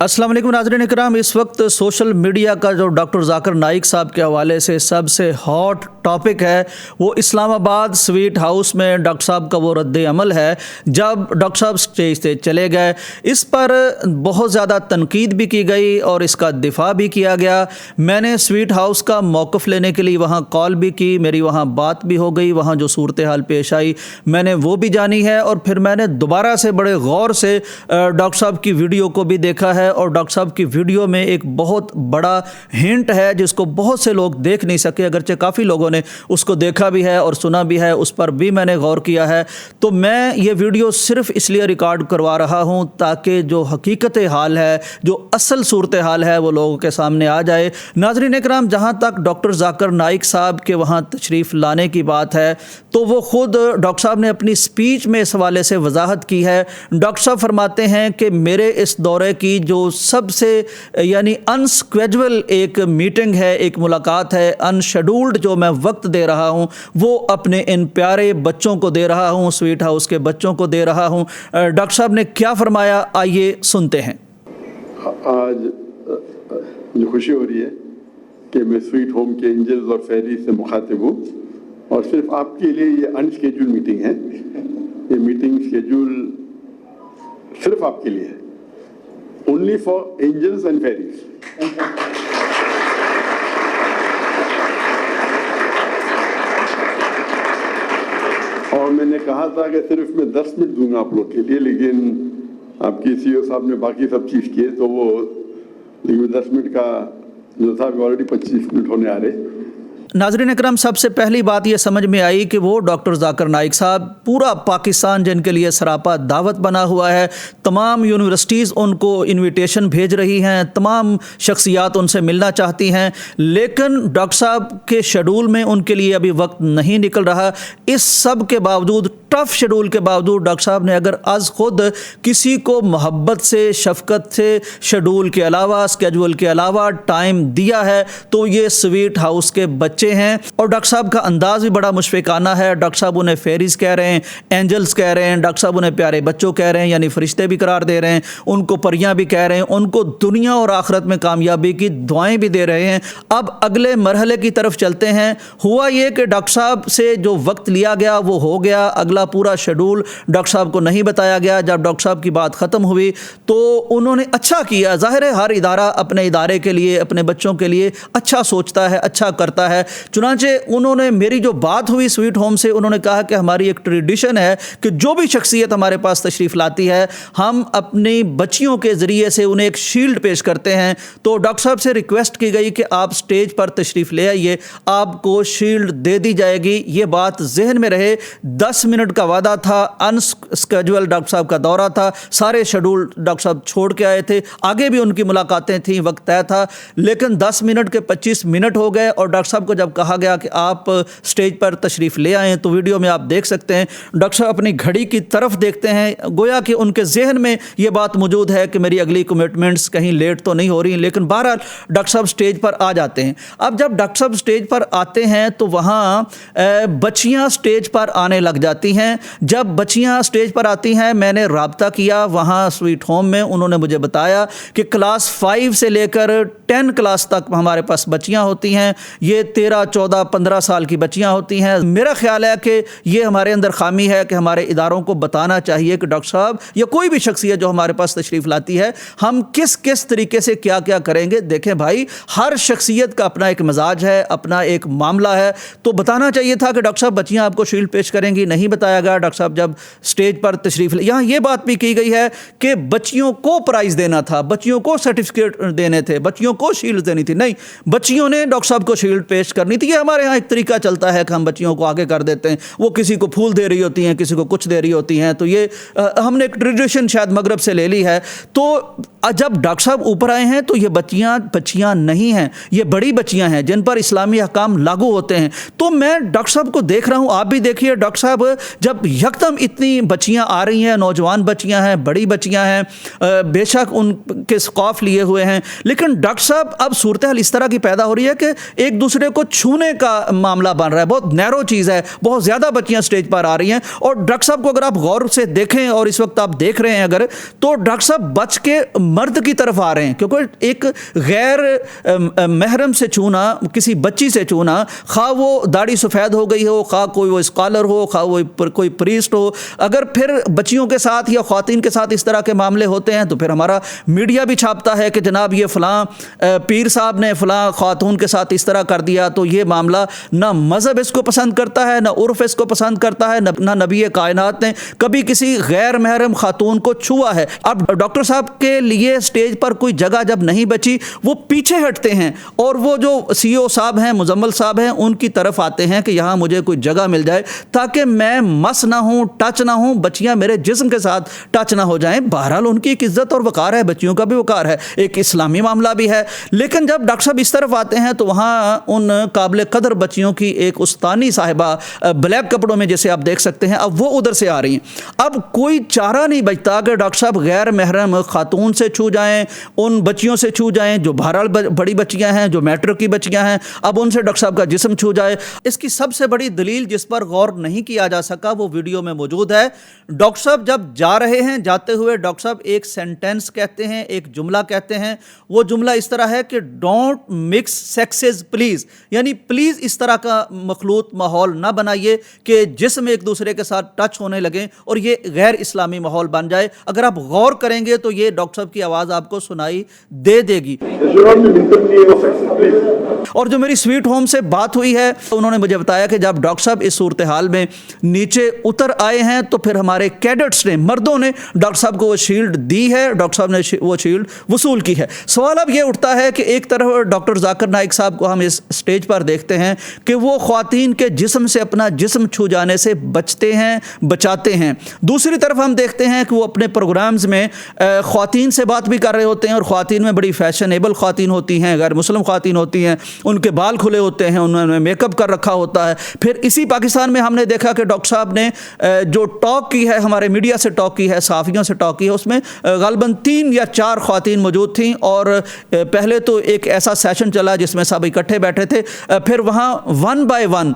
अस्सलाम वालेकुम नाज़रीन इकराम। इस वक्त सोशल मीडिया का जो डॉक्टर ज़ाकिर नाइक साहब के हवाले से सबसे हॉट टॉपिक है वो इस्लामाबाद स्वीट हाउस में डॉक्टर साहब का वो रद्द अमल है जब डॉक्टर साहब स्टेज से चले गए। इस पर बहुत ज़्यादा तनकीद भी की गई और इसका दिफा भी किया गया। मैंने स्वीट हाउस का मौक़िफ़ लेने के लिए वहाँ कॉल भी की, मेरी वहाँ बात भी हो गई, वहाँ जो सूरत हाल पेश आई मैंने वो भी जानी है और फिर मैंने दोबारा से बड़े गौर से डॉक्टर साहब की वीडियो को भी देखा है और डॉक्टर साहब की वीडियो में एक बहुत बड़ा हिंट है जिसको बहुत से लोग देख नहीं सके, अगरचे काफ़ी लोगों ने उसको देखा भी है और सुना भी है, उस पर भी मैंने गौर किया है। तो मैं ये वीडियो सिर्फ इसलिए रिकॉर्ड करवा रहा हूँ ताकि जो हकीकत हाल है, जो असल सूरत हाल है वो लोगों के सामने आ जाए। नाज़रीन इकराम, जहाँ तक डॉक्टर ज़ाकिर नाइक साहब के वहाँ तशरीफ़ लाने की बात है तो वो ख़ुद डॉक्टर साहब ने अपनी स्पीच में इस हवाले से वजाहत की है। डॉक्टर साहब फरमाते हैं कि मेरे इस दौरे की जो सबसे यानी अनस्केड्यूल एक मीटिंग है, एक मुलाकात है, अनशेड्यूल्ड जो मैं वक्त दे रहा हूँ वो अपने इन प्यारे बच्चों को दे रहा हूँ, स्वीट हाउस के बच्चों को दे रहा हूँ। डॉक्टर साहब ने क्या फरमाया, आइए सुनते हैं। आज जो खुशी हो रही है कि मैं स्वीट होम के एंजल्स और फेरी से मुखातिब हूँ और सिर्फ आपके लिए ये अनस्केड्यूल मीटिंग है। ये मीटिंग शेड्यूल सिर्फ आपके लिए है, only for angels and fairies. और मैंने कहा था कि सिर्फ मैं 10 मिनट दूंगा आप लोग के लिए, लेकिन आपकी सीईओ साहब ने बाकी सब चीज़ किए तो वो, लेकिन 10 मिनट का जो था ऑलरेडी 25 मिनट होने आ रहे। नाज़रीन अकरम, सबसे पहली बात ये समझ में आई कि वो डॉक्टर ज़ाकिर नाइक साहब पूरा पाकिस्तान जिनके लिए सरापा दावत बना हुआ है, तमाम यूनिवर्सिटीज़ उनको इनविटेशन भेज रही हैं, तमाम शख्सियात उनसे मिलना चाहती हैं, लेकिन डॉक्टर साहब के शेड्यूल में उनके लिए अभी वक्त नहीं निकल रहा। इस सब के बावजूद, टफ़ शेड्यूल के बावजूद डॉक्टर साहब ने अगर आज ख़ुद किसी को मोहब्बत से, शफ़क़त से शेड्यूल के अलावा, स्केड्यूल के अलावा टाइम दिया है तो ये स्वीट हाउस के बच्चे हैं। और डॉक्टर साहब का अंदाज़ भी बड़ा मुशफ़िकाना है। डॉक्टर साहब उन्हें फेरीज़ कह रहे हैं, एंजल्स कह रहे हैं, डॉक्टर साहब उन्हें प्यारे बच्चों कह रहे हैं, यानी फ़रिश्ते भी करार दे रहे हैं, उनको परियां भी कह रहे हैं, उनको दुनिया और आखिरत में कामयाबी की दुआएं भी दे रहे हैं। अब अगले मरहले की तरफ चलते हैं। हुआ ये कि डॉक्टर साहब से जो वक्त लिया गया वो हो गया, अगला पूरा शेड्यूल डॉक्टर साहब को नहीं बताया गया। जब डॉक्टर साहब की बात ख़त्म हुई तो उन्होंने अच्छा किया। ज़ाहिर है हर इदारा अपने इदारे के लिए, अपने बच्चों के लिए अच्छा सोचता है, अच्छा करता है। चुनांचे उन्होंने, मेरी जो बात हुई स्वीट होम से, उन्होंने कहा कि हमारी एक ट्रेडिशन है कि जो भी शख्सियत हमारे पास तशरीफ़ लाती है हम अपनी बच्चियों के ज़रिए से उन्हें एक शील्ड पेश करते हैं। तो डॉक्टर साहब से रिक्वेस्ट की गई कि आप स्टेज पर तशरीफ़ ले आइए, आपको शील्ड दे दी जाएगी। ये बात जहन में रहे। 10 मिनट का वादा था, अनस्केड्यूल डॉक्टर साहब का दौरा था, सारे शेड्यूल डॉक्टर साहब छोड़ के आए थे, आगे भी उनकी मुलाकातें थीं, वक्त तय था, लेकिन 10 मिनट के 25 मिनट हो गए और डॉक्टर साहब को जब कहा गया कि आप स्टेज पर तशरीफ़ ले आएँ तो वीडियो में आप देख सकते हैं डॉक्टर साहब अपनी घड़ी की तरफ देखते हैं, गोया कि उनके जहन में ये बात मौजूद है कि मेरी अगली कमिटमेंट्स कहीं लेट तो नहीं हो रही, लेकिन बहरहाल डॉक्टर साहब स्टेज पर आ जाते हैं। अब जब डॉक्टर साहब स्टेज पर आते हैं तो वहाँ बच्चियाँ स्टेज पर आने लग जाती हैं। जब बच्चियां स्टेज पर आती हैं, मैंने राब्ता किया वहाँ स्वीट होम में, उन्होंने मुझे बताया कि क्लास 5 से लेकर 10 क्लास तक हमारे पास बच्चियां होती हैं। ये 13, 14, 15 साल की बच्चियां होती हैं। मेरा ख्याल है कि ये हमारे अंदर खामी है कि हमारे इदारों को बताना चाहिए कि डॉक्टर साहब या कोई भी शख्सियत जो हमारे पास तशरीफ़ लाती है हम किस किस तरीके से क्या क्या करेंगे। देखें भाई, हर शख्सियत का अपना एक मिजाज है, अपना एक मामला है, तो बताना चाहिए था कि डॉक्टर साहब बच्चियाँ आपको शील्ड पेश करेंगी, नहीं बताया गया। डॉक्टर साहब जब स्टेज पर तशरीफ़ ले, यहाँ ये बात भी की गई है कि बच्चियों को प्राइज़ देना था, बच्चियों को सर्टिफिकेट देने थे, बच्चियों को शील्ड देनी थी, नहीं, बच्चियों ने डॉक्टर साहब को शील्ड पेश करनी थी। ये हमारे यहाँ एक तरीका चलता है कि हम बच्चियों को आगे कर देते हैं, वो किसी को फूल दे रही होती हैं, किसी को कुछ दे रही होती हैं, तो ये हमने एक ट्रेडिशन शायद मगरब से ले ली है। तो जब डॉक्टर साहब ऊपर आए हैं तो ये बच्चियाँ नहीं हैं, ये बड़ी बच्चियाँ हैं जिन पर इस्लामी अहकाम लागू होते हैं। तो मैं डॉक्टर साहब को देख रहा हूँ, आप भी देखिए डॉक्टर साहब, जब यकदम इतनी बच्चियां आ रही हैं, नौजवान बच्चियां हैं, बड़ी बच्चियां हैं, बेशक उनके स्कार्फ लिए हुए हैं, लेकिन डॉक्टर साहब अब सूरत हाल इस तरह की पैदा हो रही है कि एक दूसरे को छूने का मामला बन रहा है, बहुत नैरो चीज़ है, बहुत ज़्यादा बच्चियां स्टेज पर आ रही हैं। और डॉक्टर साहब को अगर आप गौर से देखें और इस वक्त आप देख रहे हैं अगर, तो डॉक्टर साहब बच के मर्द की तरफ आ रहे हैं, क्योंकि एक गैर महरम से छूना, किसी बच्ची से छूना, खा वो दाढ़ी सफ़ेद हो गई हो, खा कोई वो स्कॉलर हो, खा वो कोई प्रीस्ट हो, अगर फिर बच्चियों के साथ या ख़वातीन के साथ इस तरह के मामले होते हैं तो फिर हमारा मीडिया भी छापता है कि जनाब ये फ़लाँ पीर साहब ने फ़लाँ ख़ातून के साथ इस तरह कर दिया। तो ये मामला ना मज़हब इसको पसंद करता है, ना उर्फ़ इसको पसंद करता है, ना नबी कायनात ने कभी किसी गैर महरम खातून को छुआ है। अब डॉक्टर साहब के लिए स्टेज पर कोई जगह जब नहीं बची, वो पीछे हटते हैं और वो जो CEO साहब हैं, मुजम्मल साहब हैं, उनकी तरफ आते हैं कि यहाँ मुझे कोई जगह मिल जाए ताकि मैं मस ना हूँ, टच ना हूँ, बच्चियाँ मेरे जिस्म के साथ टच ना हो जाएं। बहरहाल उनकी एक इज्जत और वक़ार है, बच्चियों का भी वक़ार है, एक इस्लामी मामला भी है। लेकिन जब डॉक्टर साहब इस तरफ आते हैं तो वहाँ उन काबिल कदर बच्चियों की एक उस्तानी साहिबा ब्लैक कपड़ों में, जैसे आप देख सकते हैं, अब वो उधर से आ रही हैं। अब कोई चारा नहीं बचता कि डॉक्टर साहब गैर महरम खातून से छू जाएं, उन बच्चियों से छू जाएं जो बहरहाल बड़ी बच्चियां हैं, जो मैट्रिक की बच्चियां हैं, अब उनसे डॉक्टर साहब का जिस्म छू जाए। इसकी सबसे बड़ी दलील जिस पर गौर नहीं किया जा सका वो वीडियो में मौजूद है। डॉक्टर साहब जब जा रहे हैं, जाते हुए डॉक्टर साहब एक सेंटेंस कहते हैं, एक जुमला कहते हैं। वो जुमला इस तरह है कि डोंट मिक्स सेक्सेस प्लीज़, यानी प्लीज़ इस तरह का मखलूत माहौल ना बनाइए कि जिस्म एक दूसरे के साथ टच होने लगे और ये गैर इस्लामी माहौल बन जाए। अगर आप गौर करेंगे तो ये डॉक्टर साहब की आवाज़ आपको सुनाई दे देगी। और जो मेरी स्वीट होम से बात हुई है, उन्होंने मुझे बताया कि जब डॉक्टर साहब इस सूरत हाल में नीचे उतर आए हैं तो फिर हमारे कैडेट्स ने, मर्दों ने डॉक्टर साहब को वो शील्ड दी है, डॉक्टर साहब ने वो शील्ड वसूल की है। सवाल अब ये उठता है कि एक तरफ डॉक्टर जाकिर नाइक साहब को हम इस स्टेज पर देखते हैं कि वो ख्वातीन के जिस्म से अपना जिस्म छू जाने से बचते हैं, बचाते हैं। दूसरी तरफ हम देखते हैं कि वो अपने प्रोग्राम्स में ख्वातीन से बात भी कर रहे होते हैं, और ख्वातीन में बड़ी फैशनेबल ख्वातीन होती हैं, गैर मुस्लिम ख्वातीन होती हैं, उनके बाल खुले होते हैं, उन्होंने मेकअप कर रखा होता है। फिर इसी पाकिस्तान में हमने देखा कि डॉक्टर साहब ने जो टॉक की है, हमारे मीडिया से टॉक की है, सहाफ़ियों से टॉक की है, उसमें ग़ालिबन 3 या 4 ख्वातीन मौजूद थीं। और पहले तो एक ऐसा सेशन चला जिसमें सब इकट्ठे बैठे थे, फिर वहाँ 1 by 1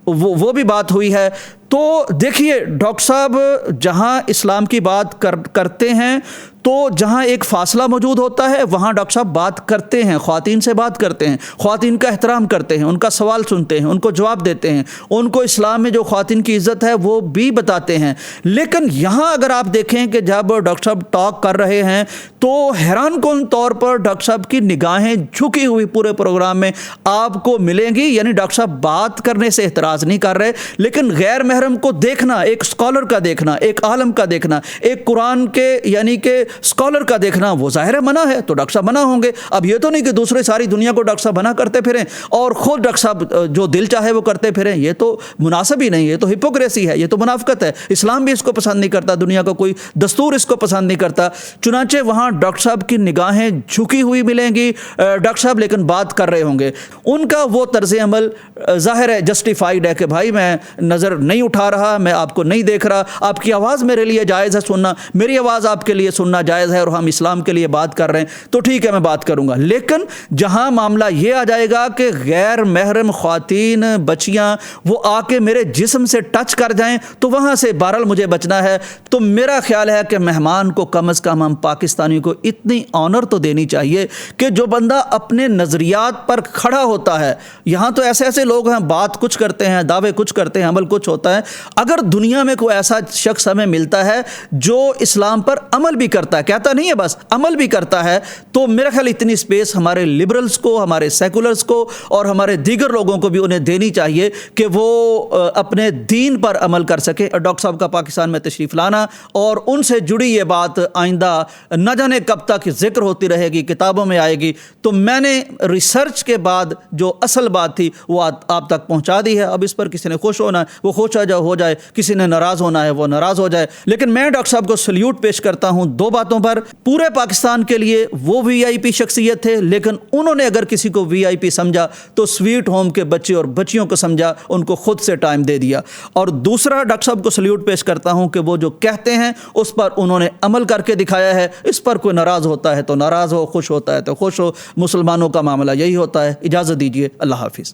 वो भी बात हुई है। तो देखिए डॉक्टर साहब जहाँ इस्लाम की बात करते हैं तो जहाँ एक फ़ासला मौजूद होता है वहाँ डॉक्टर साहब बात करते हैं, ख़वातीन से बात करते हैं, ख़वातीन का एहतराम करते हैं, उनका सवाल सुनते हैं, उनको जवाब देते हैं, उनको इस्लाम में जो ख़वातीन की इज़्ज़त है वो भी बताते हैं। लेकिन यहाँ अगर आप देखें कि जब डॉक्टर साहब टॉक कर रहे हैं तो हैरान कुन तौर पर डॉक्टर साहब की निगाहें झुकी हुई पूरे प्रोग्राम में आपको मिलेंगी। यानी डॉक्टर साहब बात करने से एतराज़ नहीं कर रहे, लेकिन गैर महरम को देखना, एक स्कॉलर का देखना, एक आलम का देखना, एक कुरान के यानी कि स्कॉलर का देखना, वो ज़ाहिर है मना है, तो डॉक्टर साहब मना होंगे। अब ये तो नहीं कि दूसरे सारी दुनिया को डॉक्टर साहब मना करते फिरें और ख़ुद डॉक्टर साहब जो दिल चाहे वो करते फिरें, ये तो मुनासिब ही नहीं, ये तो हिपोक्रेसी है, ये तो मुनाफिकत है। इस्लाम भी इसको पसंद नहीं करता, दुनिया का कोई दस्तूर इसको पसंद नहीं करता। चुनांचे वहाँ डॉक्टर साहब की निगाहें झुकी हुई मिलेंगी, डॉक्टर साहब लेकिन बात कर रहे होंगे। उनका वो तर्ज अमल ज़ाहिर है जस्टिफाइड है कि भाई मैं नज़र नहीं उठा रहा, मैं आपको नहीं देख रहा, आपकी आवाज़ मेरे लिए जायज़ है सुनना, मेरी आवाज़ आपके लिए सुनना जायज़ है, और हम इस्लाम के लिए बात कर रहे हैं तो ठीक है मैं बात करूँगा। लेकिन जहाँ मामला ये आ जाएगा कि गैर महरम ख़वातीन बच्चियाँ वो आके मेरे जिस्म से टच कर जाएँ तो वहाँ से बहरहाल मुझे बचना है। तो मेरा ख्याल है कि मेहमान को कम अज़ कम हम पाकिस्तानियों को इतनी ऑनर तो देनी चाहिए कि जो बंदा अपने नज़रियात पर खड़ा होता है, यहाँ तो ऐसे ऐसे लोग हैं बात कुछ करते हैं, दावे कुछ करते हैं, अमल कुछ होता है। अगर दुनिया में कोई ऐसा शख्स हमें मिलता है जो इस्लाम पर अमल भी करता है, कहता नहीं है बस अमल भी करता है, तो मेरा ख्याल इतनी स्पेस हमारे लिबरल्स को, हमारे सेकुलर्स को और हमारे दीगर लोगों को भी उन्हें देनी चाहिए कि वो अपने दीन पर अमल कर सके। डॉक्टर साहब का पाकिस्तान में तशरीफ़ लाना और उनसे जुड़ी ये बात आइंदा न जाने कब तक जिक्र होती रहेगी, किताबों में आएगी। तो मैंने रिसर्च के बाद जो असल बात थी वो आप तक पहुंचा दी है। अब इस पर किसी ने खुश होना है वो खुश हो जाए, किसी ने नाराज़ होना है वो नाराज़ हो जाए। लेकिन मैं डॉक्टर साहब को सल्यूट पेश करता हूं 2 बातों पर। पूरे पाकिस्तान के लिए वो VIP शख्सियत थे, लेकिन उन्होंने अगर किसी को VIP समझा तो स्वीट होम के बच्चे और बच्चियों को समझा, उनको खुद से टाइम दे दिया। और दूसरा डॉक्टर साहब को सल्यूट पेश करता हूं कि वो जो कहते हैं उस पर उन्होंने अमल करके दिखाया है। इस पर कोई नाराज़ होता है तो नाराज़ हो, खुश होता है तो खुश हो, मुसलमानों का मामला यही होता है। इजाज़त दीजिए, अल्लाह हाफिज़।